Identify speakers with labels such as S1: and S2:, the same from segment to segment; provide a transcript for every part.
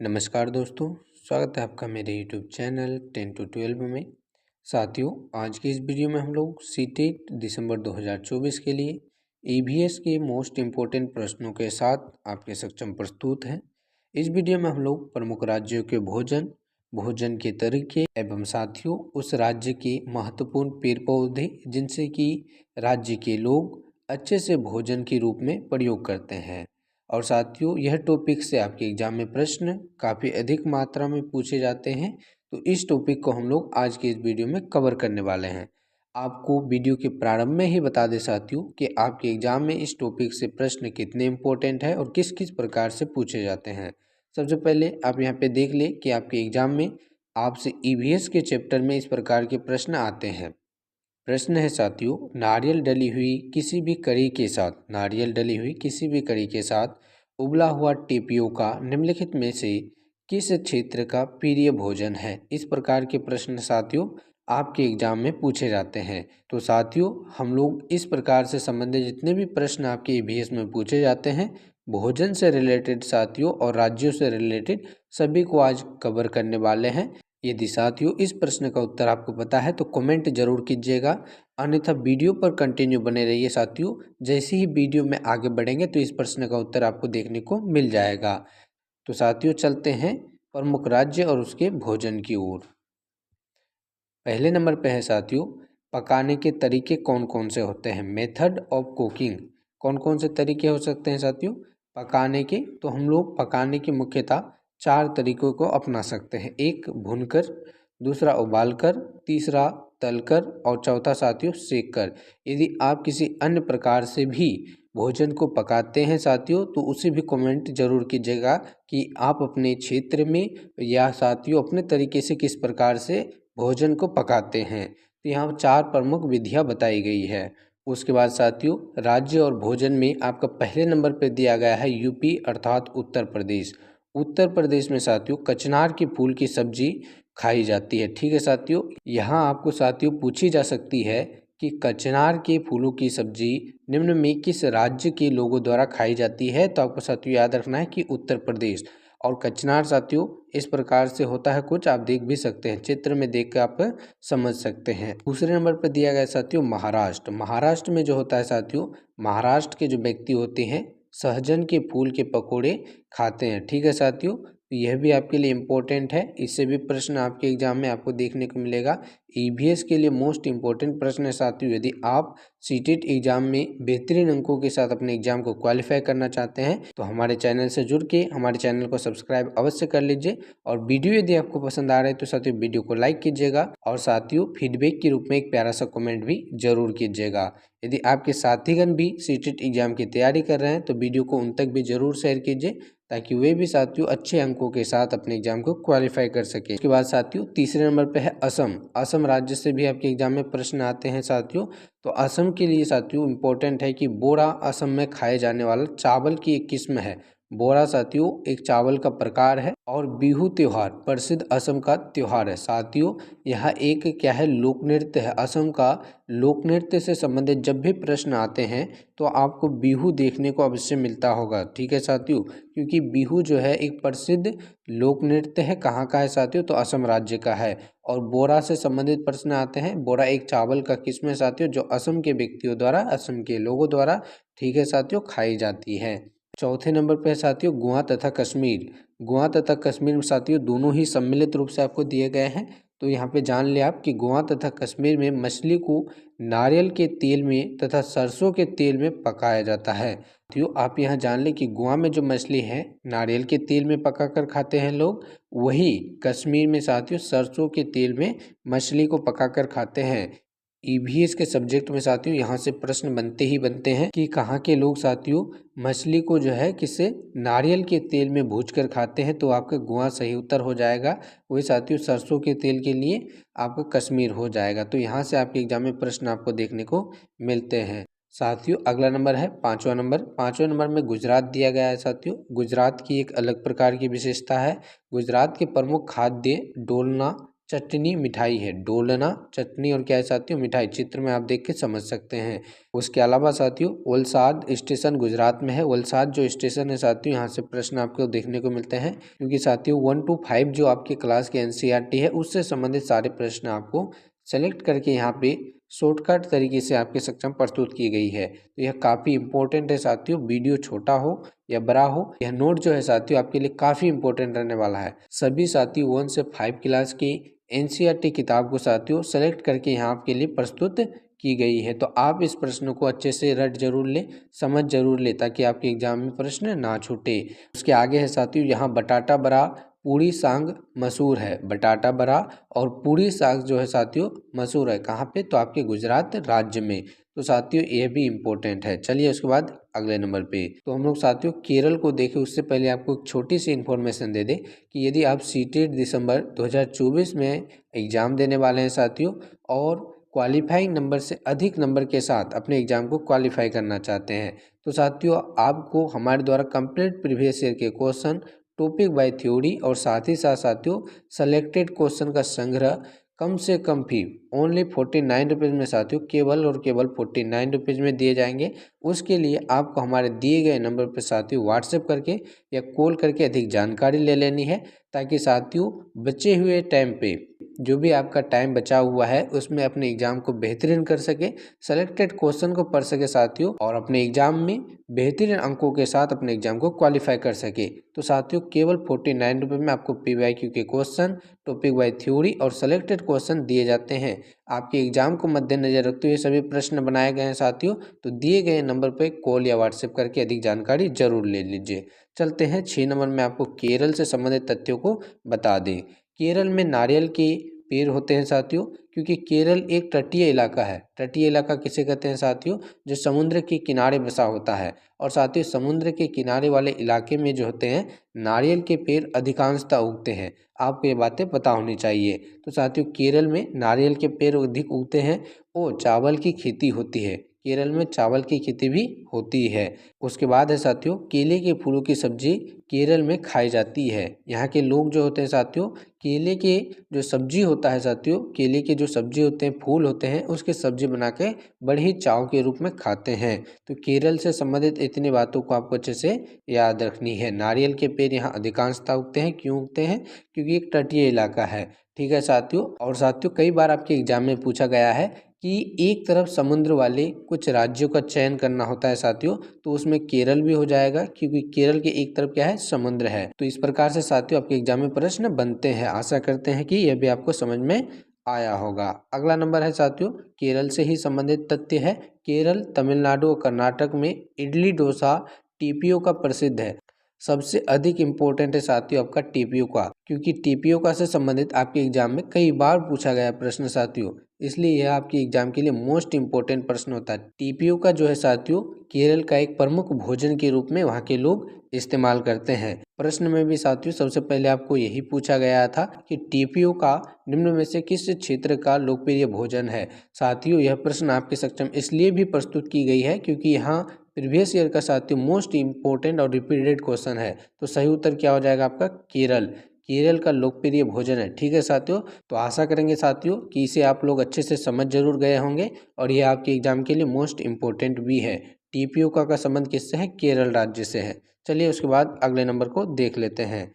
S1: नमस्कार दोस्तों, स्वागत है आपका मेरे YouTube चैनल 10 to 12 में। साथियों, आज की इस वीडियो में हम लोग सीटेट दिसंबर 2024 के लिए EVS के मोस्ट इम्पोर्टेंट प्रश्नों के साथ आपके सक्षम प्रस्तुत हैं। इस वीडियो में हम लोग प्रमुख राज्यों के भोजन के तरीके एवं साथियों उस राज्य के महत्वपूर्ण पेड़ पौधे जिनसे कि राज्य के लोग अच्छे से भोजन के रूप में प्रयोग करते हैं। और साथियों, यह टॉपिक से आपके एग्जाम में प्रश्न काफ़ी अधिक मात्रा में पूछे जाते हैं, तो इस टॉपिक को हम लोग आज के इस वीडियो में कवर करने वाले हैं। आपको वीडियो के प्रारंभ में ही बता दें साथियों कि आपके एग्जाम में इस टॉपिक से प्रश्न कितने इम्पोर्टेंट है और किस किस प्रकार से पूछे जाते हैं। सबसे पहले आप यहाँ पे देख लें कि आपके एग्जाम में आपसे EVS के चैप्टर में इस प्रकार के प्रश्न आते हैं। प्रश्न है साथियों, नारियल डली हुई किसी भी करी के साथ उबला हुआ टेपियोका निम्नलिखित में से किस क्षेत्र का प्रिय भोजन है। इस प्रकार के प्रश्न साथियों आपके एग्जाम में पूछे जाते हैं। तो साथियों, हम लोग इस प्रकार से संबंधित जितने भी प्रश्न आपके EVS में पूछे जाते हैं भोजन से रिलेटेड साथियों और राज्यों से रिलेटेड सभी को आज कवर करने वाले हैं। यदि साथियों इस प्रश्न का उत्तर आपको पता है तो कमेंट जरूर कीजिएगा, अन्यथा वीडियो पर कंटिन्यू बने रहिए साथियों। जैसे ही वीडियो में आगे बढ़ेंगे तो इस प्रश्न का उत्तर आपको देखने को मिल जाएगा। तो साथियों चलते हैं प्रमुख राज्य और उसके भोजन की ओर। पहले नंबर पे है साथियों, पकाने के तरीके कौन कौन से होते हैं। मेथड ऑफ कुकिंग, कौन कौन से तरीके हो सकते हैं साथियों पकाने के। तो हम लोग पकाने की मुख्यतः 4 तरीकों को अपना सकते हैं। एक भूनकर, दूसरा उबालकर, तीसरा तलकर और चौथा साथियों सेक कर। यदि आप किसी अन्य प्रकार से भी भोजन को पकाते हैं साथियों तो उसे भी कमेंट जरूर कीजिएगा कि आप अपने क्षेत्र में या साथियों अपने तरीके से किस प्रकार से भोजन को पकाते हैं। तो यहाँ 4 प्रमुख विधियाँ बताई गई है। उसके बाद साथियों राज्य और भोजन में आपका पहले नंबर पर दिया गया है यूपी अर्थात उत्तर प्रदेश। उत्तर प्रदेश में साथियों कचनार के फूल की सब्जी खाई जाती है। ठीक है साथियों, यहाँ आपको साथियों पूछी जा सकती है कि कचनार के फूलों की सब्जी निम्न में किस राज्य के लोगों द्वारा खाई जाती है। तो आपको साथियों याद रखना है कि उत्तर प्रदेश। और कचनार साथियों इस प्रकार से होता है, कुछ आप देख भी सकते हैं, चित्र में देख कर आप समझ सकते हैं। दूसरे नंबर पर दिया गया साथियों महाराष्ट्र। महाराष्ट्र में जो होता है साथियों, महाराष्ट्र के जो व्यक्ति होते हैं सहजन के फूल के पकोड़े खाते हैं। ठीक है साथियों, यह भी आपके लिए इम्पोर्टेंट है, इससे भी प्रश्न आपके एग्जाम में आपको देखने को मिलेगा। EVS के लिए मोस्ट इम्पोर्टेंट प्रश्न है साथियों। यदि आप सीटेट एग्जाम में बेहतरीन अंकों के साथ अपने एग्जाम को क्वालिफाई करना चाहते हैं तो हमारे चैनल से जुड़ के हमारे चैनल को सब्सक्राइब अवश्य कर लीजिए। और वीडियो यदि आपको पसंद आ रहा है तो साथियों वीडियो को लाइक कीजिएगा और साथियों फीडबैक के रूप में एक प्यारा सा कमेंट भी जरूर कीजिएगा। यदि आपके साथीगण भी सीटेट एग्जाम की तैयारी कर रहे हैं तो वीडियो को उन तक भी जरूर शेयर कीजिए ताकि वे भी साथियों अच्छे अंकों के साथ अपने एग्जाम को क्वालिफाई कर सके। उसके बाद साथियों तीसरे नंबर पे है असम। असम राज्य से भी आपके एग्जाम में प्रश्न आते हैं साथियों। तो असम के लिए साथियों इम्पोर्टेंट है कि बोरा असम में खाए जाने वाला चावल की एक किस्म है। बोरा साथियों एक चावल का प्रकार है और बिहू त्योहार प्रसिद्ध असम का त्योहार है साथियों। यह एक क्या है, लोक नृत्य है। असम का लोक नृत्य से संबंधित जब भी प्रश्न आते हैं तो आपको बिहू देखने को अवश्य मिलता होगा। ठीक है साथियों, क्योंकि बिहू जो है एक प्रसिद्ध लोक नृत्य है। कहाँ का है साथियों, तो असम राज्य का है। और बोरा से संबंधित प्रश्न आते हैं। बोरा एक चावल का किस्म है साथियों जो असम के व्यक्तियों द्वारा, असम के लोगों द्वारा, ठीक है साथियों, खाई जाती है। चौथे नंबर पे है साथियों गोवा तथा कश्मीर। गोवा तथा कश्मीर में साथियों दोनों ही सम्मिलित रूप से आपको दिए गए हैं। तो यहाँ पे जान ले आप कि गोवा तथा कश्मीर में मछली को नारियल के तेल में तथा सरसों के तेल में पकाया जाता है। तो आप यहाँ जान लें कि गोवा में जो मछली है नारियल के तेल में पका कर खाते हैं लोग, वही कश्मीर में साथियों सरसों के तेल में मछली को पका कर खाते हैं। EVS के सब्जेक्ट में साथियों यहाँ से प्रश्न बनते ही बनते हैं कि कहाँ के लोग साथियों मछली को जो है किससे, नारियल के तेल में भूनकर खाते हैं। तो आपका गोवा सही उत्तर हो जाएगा। वही साथियों सरसों के तेल के लिए आपका कश्मीर हो जाएगा। तो यहाँ से आपके एग्जाम में प्रश्न आपको देखने को मिलते हैं। साथियों अगला नंबर है पाँचवा नंबर। पाँचवें नंबर में गुजरात दिया गया है साथियों। गुजरात की एक अलग प्रकार की विशेषता है। गुजरात के प्रमुख खाद्य डोलना, चटनी मिठाई है। डोलना चटनी और क्या है साथियों, मिठाई। चित्र में आप देख के समझ सकते हैं। उसके अलावा साथियों वलसाड स्टेशन गुजरात में है। वलसाड जो स्टेशन है साथियों, यहाँ से प्रश्न आपको देखने को मिलते हैं, क्योंकि साथियों 1 to 5 जो आपके क्लास के एनसीईआरटी है उससे संबंधित सारे प्रश्न आपको सेलेक्ट करके यहाँ पे शॉर्टकट तरीके से आपके सक्षम प्रस्तुत की गई है। तो यह काफ़ी इंपॉर्टेंट है साथियों। वीडियो छोटा हो या बड़ा हो, यह नोट जो है साथियों आपके लिए काफ़ी इंपॉर्टेंट रहने वाला है। सभी साथियों 1 से 5 क्लास की एनसीईआरटी किताब को साथियों सेलेक्ट करके यहाँ आपके लिए प्रस्तुत की गई है। तो आप इस प्रश्न को अच्छे से रट जरूर लें, समझ जरूर लें, ताकि आपके एग्जाम में प्रश्न ना छूटे। उसके आगे है साथियों, यहाँ बटाटा बड़ा पूड़ी सांग मशहूर है। बटाटा बड़ा और पूड़ी साग जो है साथियों मशहूर है कहाँ पे, तो आपके गुजरात राज्य में। तो साथियों ये भी इम्पोर्टेंट है। चलिए उसके बाद अगले नंबर पे तो हम लोग साथियों केरल को देखें, उससे पहले आपको एक छोटी सी इन्फॉर्मेशन दे दें कि यदि आप सीटेट दिसंबर 2024 में एग्ज़ाम देने वाले हैं साथियों, और क्वालिफाइंग नंबर से अधिक नंबर के साथ अपने एग्ज़ाम को क्वालिफाई करना चाहते हैं, तो साथियों आपको हमारे द्वारा कंप्लीट प्रीवियस ईयर के क्वेश्चन, टॉपिक बाय थ्योरी और साथ ही साथ साथियों सेलेक्टेड क्वेश्चन का संग्रह कम से कम फी ओनली 49 रुपीज़ में साथियों, केवल और केवल 49 रुपीज़ में दिए जाएंगे। उसके लिए आपको हमारे दिए गए नंबर पर साथियों व्हाट्सएप करके या कॉल करके अधिक जानकारी ले लेनी है, ताकि साथियों बचे हुए टाइम पे जो भी आपका टाइम बचा हुआ है उसमें अपने एग्जाम को बेहतरीन कर सके, सेलेक्टेड क्वेश्चन को पढ़ सके साथियों, और अपने एग्जाम में बेहतरीन अंकों के साथ अपने एग्जाम को क्वालिफाई कर सके। तो साथियों केवल 49 रुपये में आपको पीवाईक्यू के क्वेश्चन, टॉपिक वाइज थ्योरी और सेलेक्टेड क्वेश्चन दिए जाते हैं। आपके एग्जाम को मद्देनजर रखते हुए सभी प्रश्न बनाए गए हैं साथियों। तो दिए गए नंबर पर कॉल या व्हाट्सएप करके अधिक जानकारी जरूर ले लीजिए। चलते हैं 6 नंबर में, आपको केरल से संबंधित तथ्यों को बता दें। केरल में नारियल के पेड़ होते हैं साथियों, क्योंकि केरल एक तटीय इलाका है। तटीय इलाका किसे कहते हैं साथियों, जो समुद्र के किनारे बसा होता है। और साथियों समुद्र के किनारे वाले इलाके में जो होते हैं नारियल के पेड़ अधिकांशतः उगते हैं। आपको ये बातें पता होनी चाहिए। तो साथियों केरल में नारियल के पेड़ अधिक उगते हैं और चावल की खेती होती है। केरल में चावल की खेती भी होती है। उसके बाद है साथियों केले के फूलों की सब्जी केरल में खाई जाती है। यहाँ के लोग जो होते हैं साथियों केले के जो सब्जी होता है साथियों, केले के जो सब्जी होते हैं, फूल होते हैं, उसके सब्जी बना के बड़े ही चाव के रूप में खाते हैं। तो केरल से संबंधित इतनी बातों को आपको अच्छे से याद रखनी है। नारियल के पेड़ यहाँ अधिकांशतः उगते हैं। क्यों उगते हैं, क्योंकि एक तटीय इलाका है। ठीक है साथियों। और साथियों कई बार आपके एग्जाम में पूछा गया है कि एक तरफ समुद्र वाले कुछ राज्यों का चयन करना होता है साथियों, तो उसमें केरल भी हो जाएगा, क्योंकि केरल के एक तरफ क्या है, समुद्र है। तो इस प्रकार से साथियों आपके एग्जाम में प्रश्न बनते हैं। आशा करते हैं कि यह भी आपको समझ में आया होगा। अगला नंबर है साथियों केरल से ही संबंधित तथ्य है। केरल, तमिलनाडु और कर्नाटक में इडली डोसा टीपीओ का प्रसिद्ध है। सबसे अधिक इम्पोर्टेंट है साथियों आपका टीपीओ का, क्योंकि टीपीओ का से संबंधित आपके एग्जाम में कई बार पूछा गया प्रश्न साथियों, इसलिए यह आपके एग्जाम के लिए मोस्ट इम्पोर्टेंट प्रश्न होता है। टीपीओ का जो है साथियों केरल का एक प्रमुख भोजन के रूप में वहाँ के लोग इस्तेमाल करते हैं। प्रश्न में भी साथियों सबसे पहले आपको यही पूछा गया था कि टीपीओ का निम्न में से किस क्षेत्र का लोकप्रिय भोजन है। साथियों यह प्रश्न आपके सक्षम इसलिए भी प्रस्तुत की गई है क्योंकि यहाँ प्रीवियस ईयर का साथियों मोस्ट इम्पोर्टेंट और रिपीटेड क्वेश्चन है। तो सही उत्तर क्या हो जाएगा आपका, केरल। केरल का लोकप्रिय भोजन है। ठीक है साथियों। तो आशा करेंगे साथियों कि इसे आप लोग अच्छे से समझ जरूर गए होंगे, और यह आपके एग्जाम के लिए मोस्ट इम्पोर्टेंट भी है। टीपीओ का संबंध किससे है, केरल राज्य से है। चलिए उसके बाद अगले नंबर को देख लेते हैं।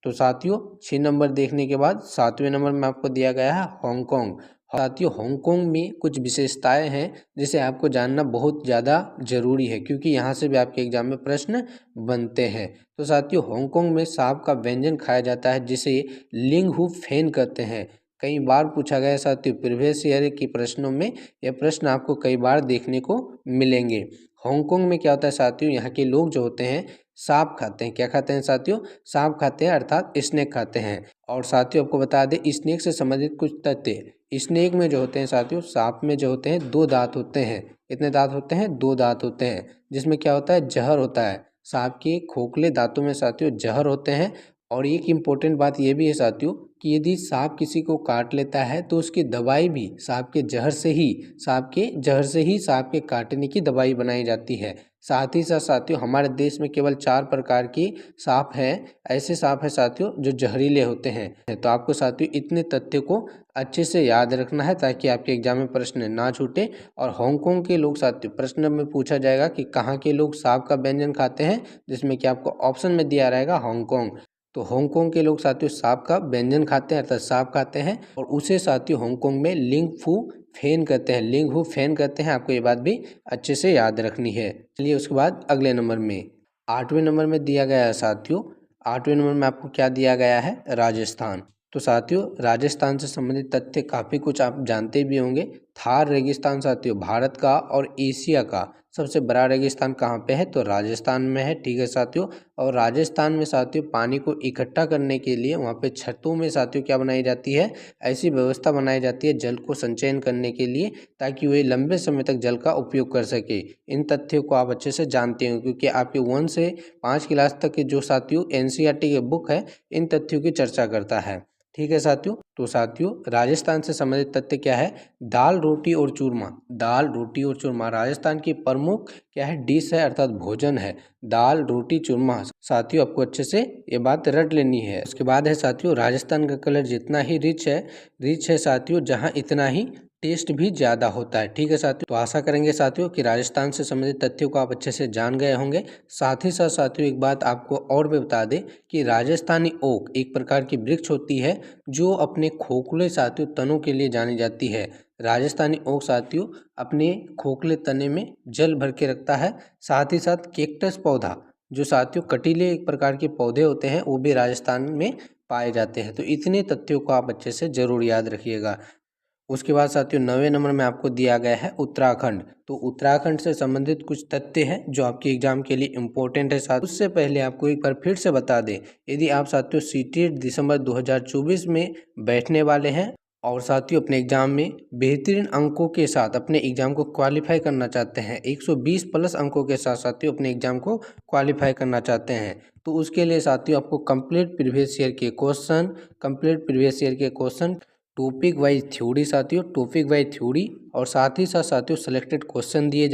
S1: तो साथियों 6 नंबर देखने के बाद 7वें नंबर में आपको दिया गया है हांगकांग। साथियों हांगकांग में कुछ विशेषताएं हैं जिसे आपको जानना बहुत ज़्यादा जरूरी है, क्योंकि यहाँ से भी आपके एग्जाम में प्रश्न बनते हैं। तो साथियों हांगकांग में सांप का व्यंजन खाया जाता है जिसे लिंग हु फेन कहते हैं। कई बार पूछा गया है साथियों प्रीवियस ईयर के प्रश्नों में, यह प्रश्न आपको कई बार देखने को मिलेंगे। हांगकांग में क्या होता है साथियों, यहाँ के लोग जो होते हैं सांप खाते हैं। क्या खाते हैं साथियों, सांप खाते हैं, अर्थात स्नेक खाते हैं। और साथियों आपको बता दें स्नेक से संबंधित कुछ तथ्य। स्नेक में जो होते हैं साथियों, सांप में जो होते हैं 2 दांत होते हैं। कितने दांत होते हैं, 2 दांत होते हैं, जिसमें क्या होता है, जहर होता है। सांप के खोखले दांतों में साथियों जहर होते हैं। और एक इम्पोर्टेंट बात यह भी है साथियों कि यदि सांप किसी को काट लेता है तो उसकी दवाई भी सांप के जहर से ही सांप के काटने की दवाई बनाई जाती है। साथ ही साथ साथियों हमारे देश में केवल 4 प्रकार की सांप हैं, ऐसे सांप हैं साथियों जो जहरीले होते हैं। तो आपको साथियों इतने तथ्य को अच्छे से याद रखना है ताकि आपके एग्जाम में प्रश्न ना छूटे। और हांगकांग के लोग साथियों प्रश्न में पूछा जाएगा कि कहाँ के लोग सांप का व्यंजन खाते हैं, जिसमें कि आपको ऑप्शन में दिया रहेगा हांगकांग। तो हांगकांग के लोग साथियों सांप का व्यंजन खाते हैं अर्थात सांप खाते हैं, और उसे साथियों हांगकांग में लिंग फू फेन कहते हैं, लिंग फू फेन कहते हैं। आपको ये बात भी अच्छे से याद रखनी है। चलिए उसके बाद अगले नंबर में 8वें नंबर में दिया गया है साथियों, 8वें नंबर में आपको क्या दिया गया है, राजस्थान। तो साथियों राजस्थान से संबंधित तथ्य काफ़ी कुछ आप जानते भी होंगे। थार रेगिस्तान साथियों भारत का और एशिया का सबसे बड़ा रेगिस्तान कहाँ पे है, तो राजस्थान में है। ठीक है साथियों, और राजस्थान में साथियों पानी को इकट्ठा करने के लिए वहाँ पे छतों में साथियों क्या बनाई जाती है, ऐसी व्यवस्था बनाई जाती है जल को संचयन करने के लिए, ताकि वे लंबे समय तक जल का उपयोग कर सके। इन तथ्यों को आप अच्छे से जानते हो क्योंकि आपके 1 से 5 क्लास तक के जो साथियों एनसीईआरटी के बुक है इन तथ्यों की चर्चा करता है। ठीक है साथियों, तो साथियों राजस्थान से संबंधित तथ्य क्या है, दाल रोटी और चूरमा। दाल रोटी और चूरमा राजस्थान की प्रमुख क्या है, डिश है अर्थात भोजन है, दाल रोटी चूरमा। साथियों आपको अच्छे से ये बात रट लेनी है। उसके बाद है साथियों राजस्थान का कलर जितना ही रिच है साथियों, जहाँ इतना ही टेस्ट भी ज़्यादा होता है। ठीक है साथियों, तो आशा करेंगे साथियों कि राजस्थान से संबंधित तथ्यों को आप अच्छे से जान गए होंगे। साथ ही साथ साथियों एक बात आपको और भी बता दें कि राजस्थानी ओक एक प्रकार की वृक्ष होती है जो अपने खोखले साथियों तनों के लिए जानी जाती है। राजस्थानी ओक साथियों अपने खोखले तने में जल भर के रखता है। साथ ही साथ कैक्टस पौधा जो साथियों कटीले एक प्रकार के पौधे होते हैं वो भी राजस्थान में पाए जाते हैं। तो इतने तथ्यों को आप अच्छे से जरूर याद रखिएगा। उसके बाद साथियों 9वें नंबर में आपको दिया गया है उत्तराखंड। तो उत्तराखंड से संबंधित कुछ तथ्य हैं जो आपके एग्जाम के लिए इम्पोर्टेंट है। साथ उससे पहले आपको एक बार फिर से बता दें, यदि आप साथियों सीटेट दिसंबर 2024 में बैठने वाले हैं और साथियों अपने एग्जाम में बेहतरीन अंकों के साथ अपने एग्जाम को क्वालिफाई करना चाहते हैं, 120 प्लस अंकों के साथ साथियों अपने एग्जाम को क्वालिफाई करना चाहते हैं, तो उसके लिए साथियों आपको कंप्लीट प्रीवियस ईयर के क्वेश्चन टॉपिक वाइज थ्योरी साथियों, टॉपिक वाइज थ्योरी और साथ ही साथ साथियों सिलेक्टेड क्वेश्चन दिए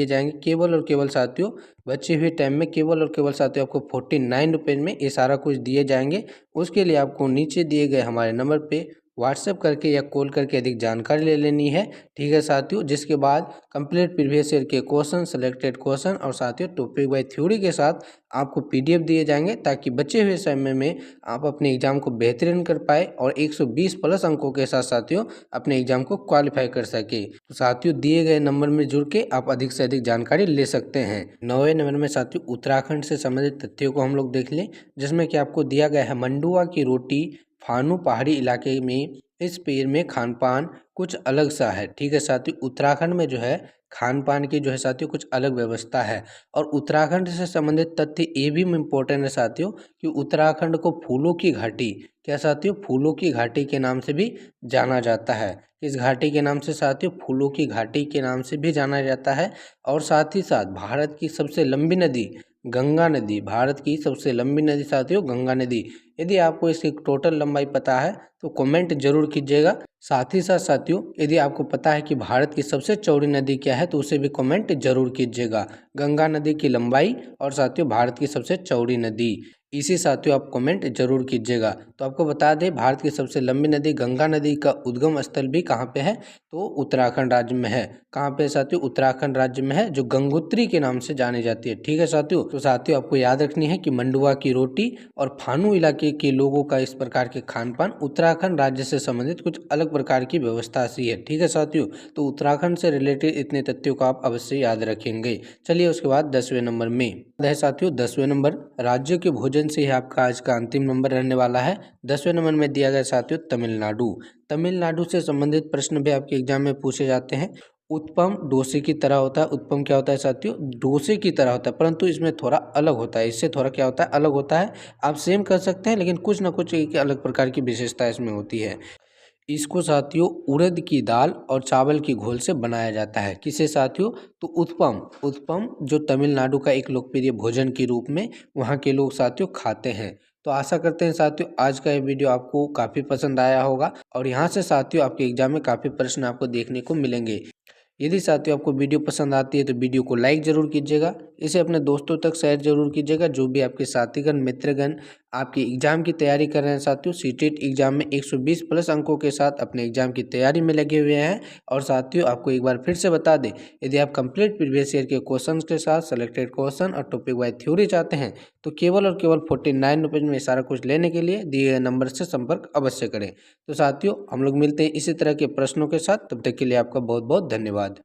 S1: जाएंगे केवल और केवल साथियों बचे हुए टाइम में, केवल और केवल साथियों आपको 49 रुपये में ये सारा कुछ दिए जाएंगे। उसके लिए आपको नीचे दिए गए हमारे नंबर पे व्हाट्सएप करके या कॉल करके अधिक जानकारी ले लेनी है। ठीक है साथियों, जिसके बाद कंप्लीट प्रीवियस ईयर के क्वेश्चन, सिलेक्टेड क्वेश्चन और साथियों टॉपिक वाइज थ्योरी के साथ आपको पीडीएफ दिए जाएंगे ताकि बचे हुए समय में आप अपने एग्जाम को बेहतरीन कर पाए और 120 प्लस अंकों के साथ साथियों अपने एग्जाम को क्वालिफाई कर सके। तो साथियों दिए गए नंबर में जुड़ के आप अधिक से अधिक जानकारी ले सकते हैं। 9वें नंबर में साथियों उत्तराखंड से संबंधित तथ्यों को हम लोग देख लें, जिसमें कि आपको दिया गया है मंडुआ की रोटी फानू पहाड़ी इलाके में इस पेड़ में खान पान कुछ अलग सा है। ठीक है साथियों, उत्तराखंड में जो है खान पान की जो है साथियों कुछ अलग व्यवस्था है। और उत्तराखंड से संबंधित तथ्य ये भी इम्पोर्टेंट है साथियों कि उत्तराखंड को फूलों की घाटी, क्या साथियों, फूलों की घाटी के नाम से भी जाना जाता है। इस घाटी के नाम से साथियों फूलों की घाटी के नाम से भी जाना जाता है। और साथ ही साथ भारत की सबसे लंबी नदी गंगा नदी, भारत की सबसे लंबी नदी साथियों गंगा नदी। यदि आपको इसकी टोटल लंबाई पता है तो कमेंट जरूर कीजिएगा। साथ ही साथ साथियों यदि आपको पता है कि भारत की सबसे चौड़ी नदी क्या है तो उसे भी कमेंट जरूर कीजिएगा। गंगा नदी की लंबाई और साथियों भारत की सबसे चौड़ी नदी, इसी साथियों आप कमेंट जरूर कीजिएगा। तो आपको बता दें भारत की सबसे लंबी नदी गंगा नदी का उद्गम स्थल भी कहाँ पे है, तो उत्तराखंड राज्य में है। कहाँ पे साथियों, उत्तराखंड राज्य में है, जो गंगोत्री के नाम से जानी जाती है। ठीक है साथियों, तो साथियों आपको याद रखनी है कि मंडुआ की रोटी और फानू इलाके के लोगों का इस प्रकार के खान पान उत्तराखंड राज्य से संबंधित कुछ अलग प्रकार की व्यवस्था सी है। ठीक है साथियों, तो उत्तराखंड से रिलेटेड इतने तथ्यों को आप अवश्य याद रखेंगे। चलिए उसके बाद 10वें नंबर में है साथियों 10वें नंबर राज्यों के भोजन से ही आपका आज का अंतिम नंबर रहने वाला है। 10वें नंबर में दिया गया साथियों तमिलनाडु से संबंधित प्रश्न भी आपके एग्जाम में पूछे जाते हैं। उत्पम डोसे की तरह होता है। उत्पम क्या होता है साथियों, डोसे की तरह होता है, परंतु इसमें थोड़ा अलग होता है, इससे थोड़ा क्या होता है, अलग होता है। आप सेम कर सकते हैं लेकिन कुछ ना कुछ एक अलग प्रकार की विशेषता इसमें होती है। इसको साथियों उड़द की दाल और चावल की घोल से बनाया जाता है। किसे साथियों, तो उत्पम जो तमिलनाडु का एक लोकप्रिय भोजन के रूप में वहाँ के लोग साथियों खाते हैं। तो आशा करते हैं साथियों आज का ये वीडियो आपको काफ़ी पसंद आया होगा और यहाँ से साथियों आपके एग्जाम में काफ़ी प्रश्न आपको देखने को मिलेंगे। यदि साथियों आपको वीडियो पसंद आती है तो वीडियो को लाइक ज़रूर कीजिएगा, इसे अपने दोस्तों तक शेयर जरूर कीजिएगा। जो भी आपके साथीगण मित्रगण आपकी एग्ज़ाम की तैयारी कर रहे हैं साथियों, सीटेट एग्ज़ाम में 120 प्लस अंकों के साथ अपने एग्ज़ाम की तैयारी में लगे हुए हैं। और साथियों आपको एक बार फिर से बता दें, यदि आप कंप्लीट प्रीवियस ईयर के क्वेश्चन के साथ सेलेक्टेड क्वेश्चन और टॉपिक वाइज थ्योरी चाहते हैं तो केवल और केवल 49 रुपीज़ में सारा कुछ लेने के लिए दिए गए नंबर से संपर्क अवश्य करें। तो साथियों हम लोग मिलते हैं इसी तरह के प्रश्नों के साथ, तब तक के लिए आपका बहुत बहुत धन्यवाद।